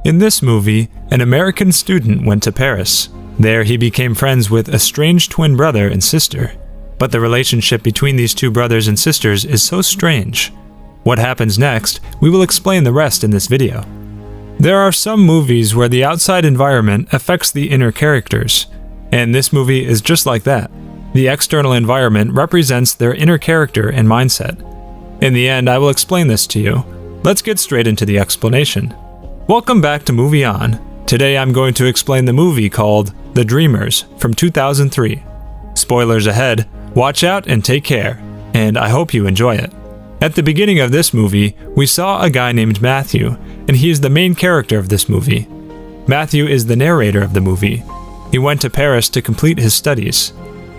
In this movie, an American student went to Paris. There he became friends with a strange twin brother and sister. But the relationship between these two brothers and sisters is so strange. What happens next, we will explain the rest in this video. There are some movies where the outside environment affects the inner characters, and this movie is just like that. The external environment represents their inner character and mindset. In the end, I will explain this to you. Let's get straight into the explanation. Welcome back to Movie On. Today I'm going to explain the movie called The Dreamers from 2003. Spoilers ahead, watch out and take care, and I hope you enjoy it. At the beginning of this movie, we saw a guy named Matthew, and he is the main character of this movie. Matthew is the narrator of the movie. He went to Paris to complete his studies.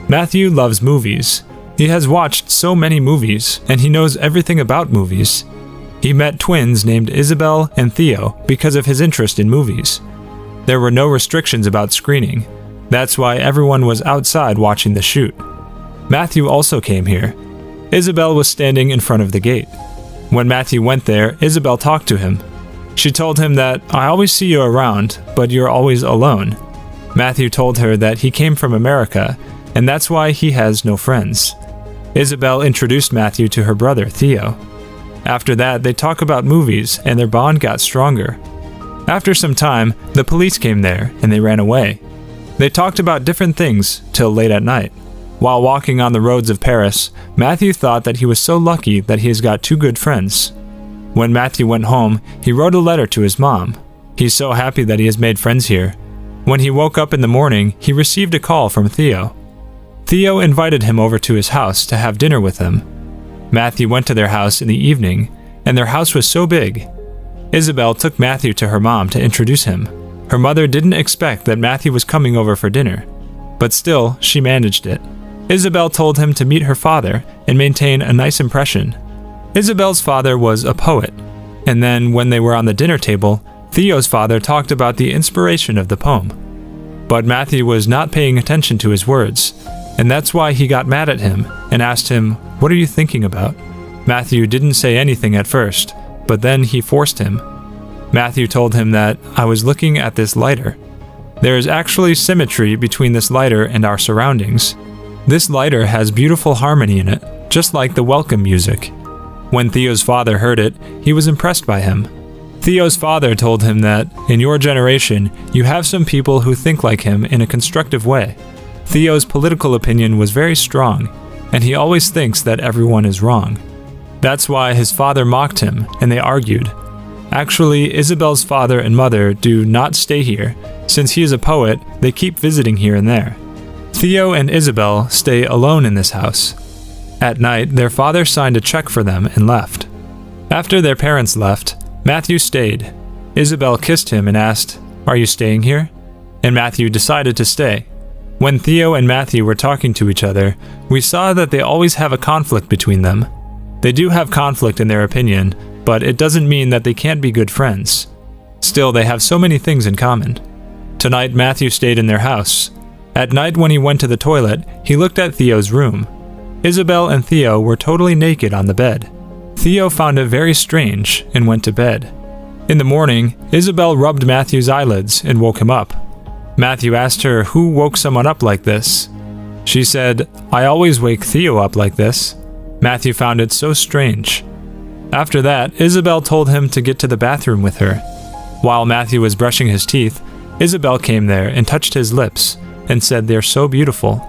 Matthew loves movies. He has watched so many movies, and he knows everything about movies. He met twins named Isabelle and Theo because of his interest in movies. There were no restrictions about screening. That's why everyone was outside watching the shoot. Matthew also came here. Isabelle was standing in front of the gate. When Matthew went there, Isabelle talked to him. She told him that, "I always see you around, but you're always alone." Matthew told her that he came from America, and that's why he has no friends. Isabelle introduced Matthew to her brother, Theo. After that, they talk about movies, and their bond got stronger. After some time, the police came there, and they ran away. They talked about different things till late at night. While walking on the roads of Paris, Matthew thought that he was so lucky that he has got two good friends. When Matthew went home, he wrote a letter to his mom. He's so happy that he has made friends here. When he woke up in the morning, he received a call from Theo. Theo invited him over to his house to have dinner with him. Matthew went to their house in the evening, and their house was so big. Isabelle took Matthew to her mom to introduce him. Her mother didn't expect that Matthew was coming over for dinner, but still, she managed it. Isabelle told him to meet her father and maintain a nice impression. Isabelle's father was a poet, and then when they were on the dinner table, Theo's father talked about the inspiration of the poem. But Matthew was not paying attention to his words, and that's why he got mad at him and asked him, "What are you thinking about?" Matthew didn't say anything at first, but then he forced him. Matthew told him that, "I was looking at this lighter. There is actually symmetry between this lighter and our surroundings. This lighter has beautiful harmony in it, just like the welcome music." When Theo's father heard it, he was impressed by him. Theo's father told him that, in your generation, you have some people who think like him in a constructive way. Theo's political opinion was very strong, and he always thinks that everyone is wrong. That's why his father mocked him, and they argued. Actually, Isabelle's father and mother do not stay here. Since he is a poet, they keep visiting here and there. Theo and Isabelle stay alone in this house. At night, their father signed a check for them and left. After their parents left, Matthew stayed. Isabelle kissed him and asked, "Are you staying here?" And Matthew decided to stay. When Theo and Matthew were talking to each other, we saw that they always have a conflict between them. They do have conflict in their opinion, but it doesn't mean that they can't be good friends. Still, they have so many things in common. Tonight, Matthew stayed in their house. At night, when he went to the toilet, he looked at Theo's room. Isabelle and Theo were totally naked on the bed. Theo found it very strange and went to bed. In the morning, Isabelle rubbed Matthew's eyelids and woke him up. Matthew asked her who woke someone up like this. She said, "I always wake Theo up like this." Matthew found it so strange. After that, Isabelle told him to get to the bathroom with her. While Matthew was brushing his teeth, Isabelle came there and touched his lips and said they're so beautiful.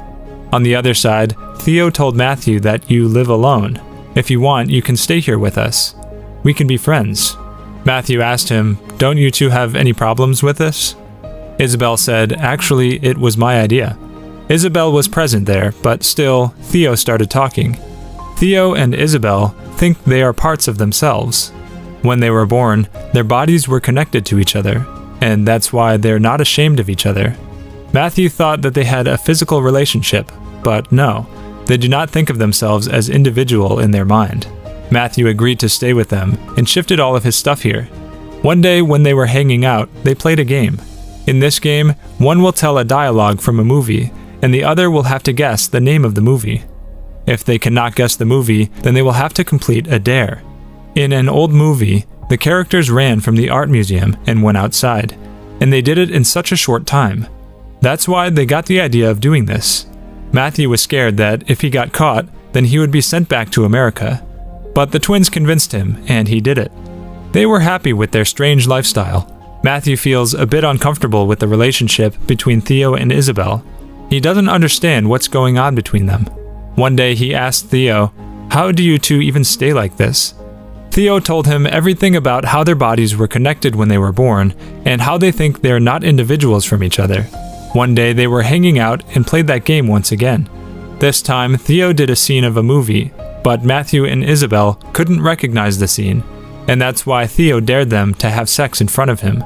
On the other side, Theo told Matthew that you live alone. If you want, you can stay here with us. We can be friends. Matthew asked him, "Don't you two have any problems with this?" Isabelle said, "Actually, it was my idea." Isabelle was present there, but still, Theo started talking. Theo and Isabelle think they are parts of themselves. When they were born, their bodies were connected to each other, and that's why they're not ashamed of each other. Matthew thought that they had a physical relationship, but no, they do not think of themselves as individual in their mind. Matthew agreed to stay with them and shifted all of his stuff here. One day when they were hanging out, they played a game. In this game, one will tell a dialogue from a movie, and the other will have to guess the name of the movie. If they cannot guess the movie, then they will have to complete a dare. In an old movie, The characters ran from the art museum and went outside, and they did it in such a short time. That's why they got the idea of doing this. Matthew was scared that if he got caught, then he would be sent back to America. But the twins convinced him, and he did it. They were happy with their strange lifestyle. Matthew feels a bit uncomfortable with the relationship between Theo and Isabelle. He doesn't understand what's going on between them. One day he asked Theo, "How do you two even stay like this?" Theo told him everything about how their bodies were connected when they were born, and how they think they are not individuals from each other. One day they were hanging out and played that game once again. This time Theo did a scene of a movie, but Matthew and Isabelle couldn't recognize the scene, and that's why Theo dared them to have sex in front of him.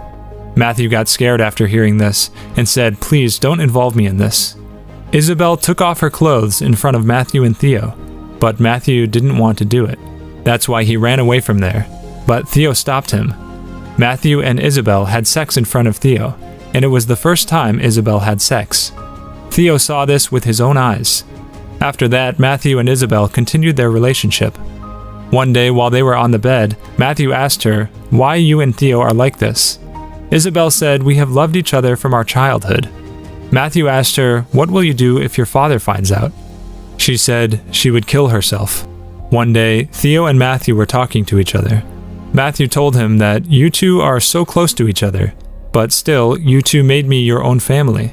Matthew got scared after hearing this and said, "Please don't involve me in this." Isabelle took off her clothes in front of Matthew and Theo, but Matthew didn't want to do it. That's why he ran away from there, but Theo stopped him. Matthew and Isabelle had sex in front of Theo, and it was the first time Isabelle had sex. Theo saw this with his own eyes. After that, Matthew and Isabelle continued their relationship. One day while they were on the bed, Matthew asked her, "Why you and Theo are like this?" Isabelle said, "We have loved each other from our childhood." Matthew asked her, "What will you do if your father finds out?" She said she would kill herself. One day, Theo and Matthew were talking to each other. Matthew told him that you two are so close to each other, but still, you two made me your own family.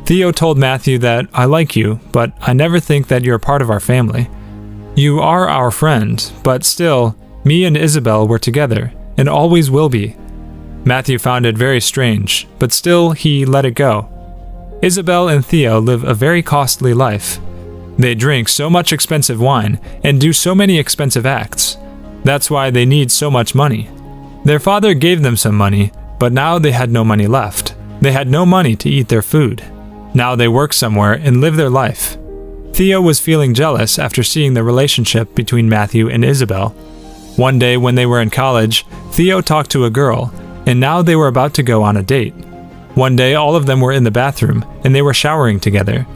Theo told Matthew that, "I like you, but I never think that you're a part of our family. You are our friend, but still, me and Isabelle were together, and always will be." Matthew found it very strange, but still he let it go. Isabelle and Theo live a very costly life. They drink so much expensive wine and do so many expensive acts. That's why they need so much money. Their father gave them some money, but now they had no money left. They had no money to eat their food. Now they work somewhere and live their life. Theo was feeling jealous after seeing the relationship between Matthew and Isabelle. One day when they were in college, Theo talked to a girl, and now they were about to go on a date. One day all of them were in the bathroom, and they were showering together.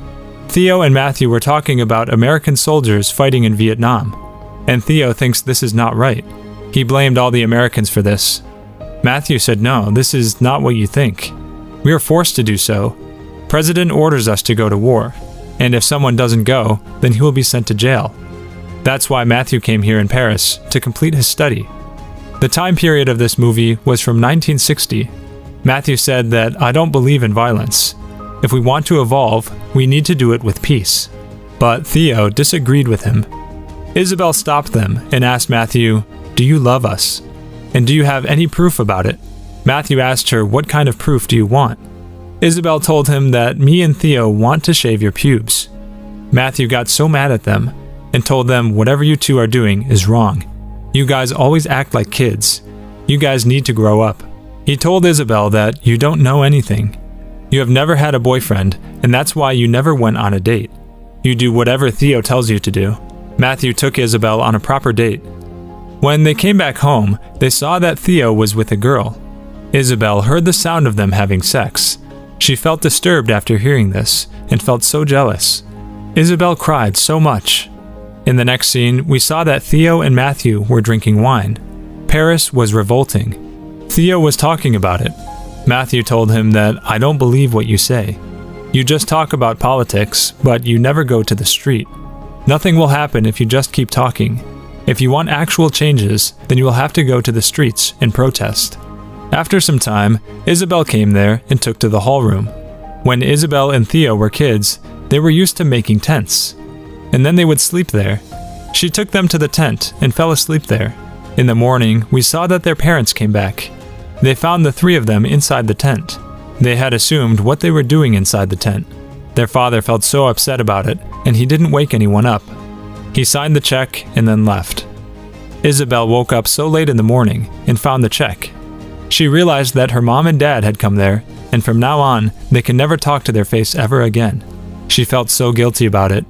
Theo and Matthew were talking about American soldiers fighting in Vietnam, and Theo thinks this is not right. He blamed all the Americans for this. Matthew said, "No, this is not what you think. We are forced to do so. President orders us to go to war, and if someone doesn't go, then he will be sent to jail." That's why Matthew came here in Paris, to complete his study. The time period of this movie was from 1960. Matthew said that, "I don't believe in violence. If we want to evolve, we need to do it with peace." But Theo disagreed with him. Isabelle stopped them and asked Matthew, "Do you love us? And do you have any proof about it?" Matthew asked her, "What kind of proof do you want?" Isabelle told him that me and Theo want to shave your pubes. Matthew got so mad at them and told them whatever you two are doing is wrong. You guys always act like kids. You guys need to grow up. He told Isabelle that you don't know anything. You have never had a boyfriend, and that's why you never went on a date. You do whatever Theo tells you to do. Matthew took Isabelle on a proper date. When they came back home, they saw that Theo was with a girl. Isabelle heard the sound of them having sex. She felt disturbed after hearing this, and felt so jealous. Isabelle cried so much. In the next scene, we saw that Theo and Matthew were drinking wine. Paris was revolting. Theo was talking about it. Matthew told him that, "I don't believe what you say. You just talk about politics, but you never go to the street. Nothing will happen if you just keep talking. If you want actual changes, then you will have to go to the streets and protest." After some time, Isabelle came there and took to the hall room. When Isabelle and Theo were kids, they were used to making tents, and then they would sleep there. She took them to the tent and fell asleep there. In the morning, we saw that their parents came back. They found the three of them inside the tent. They had assumed what they were doing inside the tent. Their father felt so upset about it, and he didn't wake anyone up. He signed the check and then left. Isabelle woke up so late in the morning and found the check. She realized that her mom and dad had come there, and from now on, they can never talk to their face ever again. She felt so guilty about it.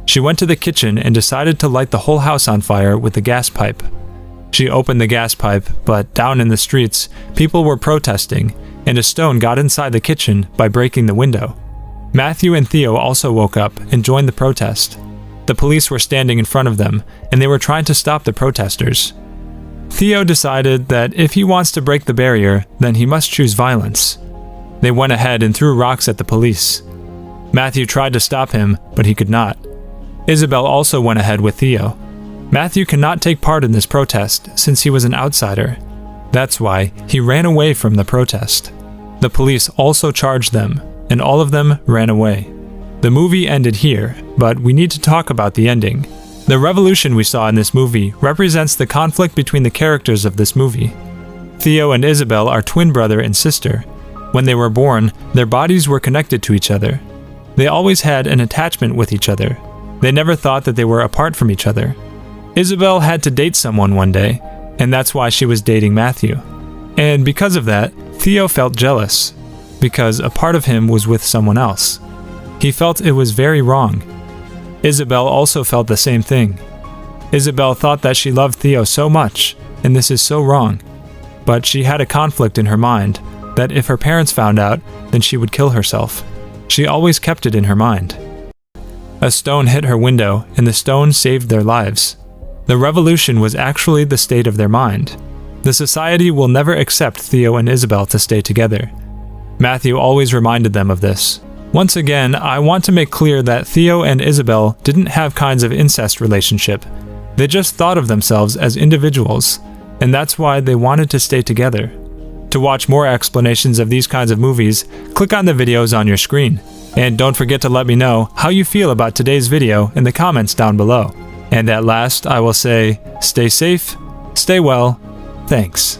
She went to the kitchen and decided to light the whole house on fire with the gas pipe. She opened the gas pipe, but down in the streets, people were protesting, and a stone got inside the kitchen by breaking the window. Matthew and Theo also woke up and joined the protest. The police were standing in front of them, and they were trying to stop the protesters. Theo decided that if he wants to break the barrier, then he must choose violence. They went ahead and threw rocks at the police. Matthew tried to stop him, but he could not. Isabelle also went ahead with Theo. Matthew cannot take part in this protest since he was an outsider. That's why he ran away from the protest. The police also charged them, and all of them ran away. The movie ended here, but we need to talk about the ending. The revolution we saw in this movie represents the conflict between the characters of this movie. Theo and Isabelle are twin brother and sister. When they were born, their bodies were connected to each other. They always had an attachment with each other. They never thought that they were apart from each other. Isabelle had to date someone one day, and that's why she was dating Matthew. And because of that, Theo felt jealous, because a part of him was with someone else. He felt it was very wrong. Isabelle also felt the same thing. Isabelle thought that she loved Theo so much, and this is so wrong. But she had a conflict in her mind, that if her parents found out, then she would kill herself. She always kept it in her mind. A stone hit her window, and the stone saved their lives. The revolution was actually the state of their mind. The society will never accept Theo and Isabelle to stay together. Matthew always reminded them of this. Once again, I want to make clear that Theo and Isabelle didn't have kinds of incest relationship. They just thought of themselves as individuals, and that's why they wanted to stay together. To watch more explanations of these kinds of movies, click on the videos on your screen. And don't forget to let me know how you feel about today's video in the comments down below. And at last, I will say, stay safe, stay well, thanks.